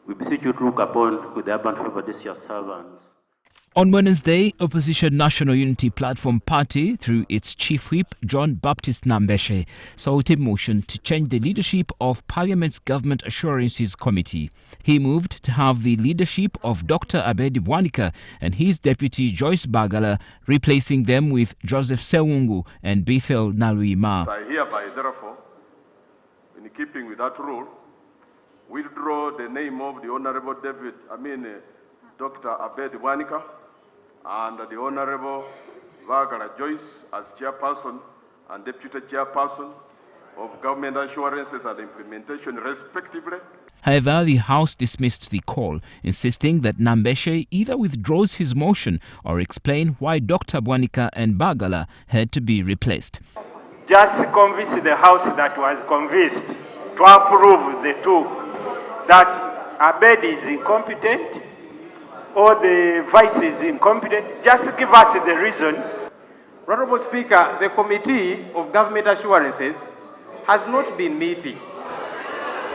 We beseech you to look upon with the urban favor these your servants. On Wednesday, opposition National Unity Platform Party, through its chief whip, John Baptist Nambeshe, sought a motion to change the leadership of Parliament's Government Assurances Committee. He moved to have the leadership of Dr. Abed Bwanika and his deputy Joyce Bagala, replacing them with Joseph Ssewungu and Bethel Naluyima. I hereby, therefore, in keeping with that rule, withdraw the name of the Honorable Dr. Abed Bwanika and the Honorable Bagala Joyce as chairperson and deputy chairperson of government assurances and implementation respectively. However, the House dismissed the call, insisting that Nambeshe either withdraws his motion or explain why Dr. Bwanika and Bagala had to be replaced. Just convince the House that was convinced to approve the two, that Abed is incompetent or the vice is incompetent. Just give us the reason. Honorable Speaker, the Committee of Government Assurances has not been meeting.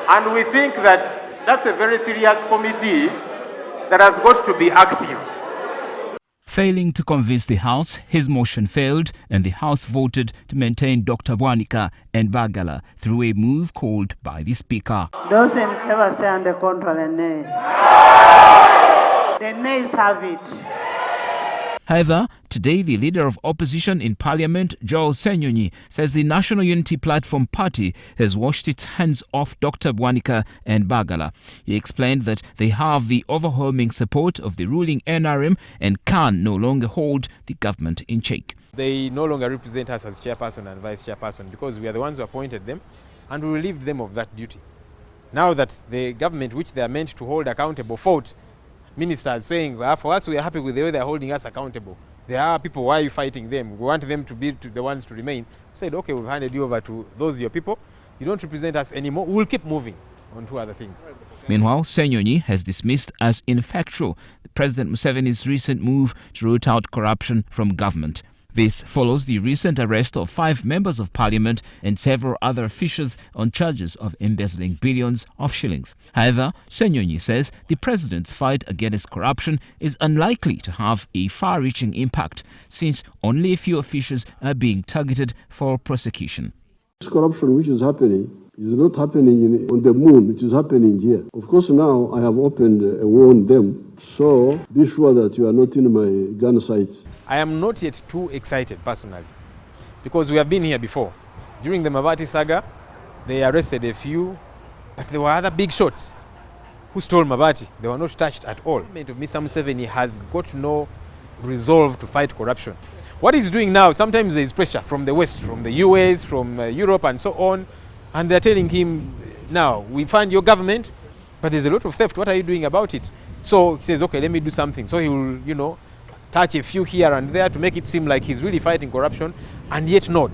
And we think that that's a very serious committee that has got to be active. Failing to convince the House, his motion failed and the House voted to maintain Dr. Bwanika and Bagala through a move called by the Speaker. Those in favor say on the contrary, nay. The nays have it. However, today the leader of opposition in Parliament, Ssenyonyi, says the National Unity Platform Party has washed its hands off Dr. Bwanika and Bagala. He explained that they have the overwhelming support of the ruling NRM and can no longer hold the government in check. They no longer represent us as chairperson and vice chairperson because we are the ones who appointed them and we relieved them of that duty. Now that the government, which they are meant to hold accountable, fought, ministers saying, well, for us, we are happy with the way they're holding us accountable. There are people, why are you fighting them? We want them to be the ones to remain. We said, okay, we've handed you over to those your people. You don't represent us anymore. We'll keep moving on to other things. Meanwhile, Ssenyonyi has dismissed as ineffectual President Museveni's recent move to root out corruption from government. This follows the recent arrest of 5 members of parliament and several other officials on charges of embezzling billions of shillings. However, Ssenyonyi says the president's fight against corruption is unlikely to have a far-reaching impact since only a few officials are being targeted for prosecution. This corruption which is happening is not happening on the moon, it is happening here. Of course, now I have opened and warned them, so be sure that you are not in my gun sights. I am not yet too excited personally because we have been here before. During the Mabati saga, they arrested a few, but there were other big shots who stole Mabati. They were not touched at all. The government of Mr. Museveni has got no resolve to fight corruption. What he's doing now, sometimes there is pressure from the West, from the US, from Europe and so on, and they're telling him, now, we fund your government, but there's a lot of theft. What are you doing about it? So he says, okay, let me do something. So he will, touch a few here and there to make it seem like he's really fighting corruption, and yet not.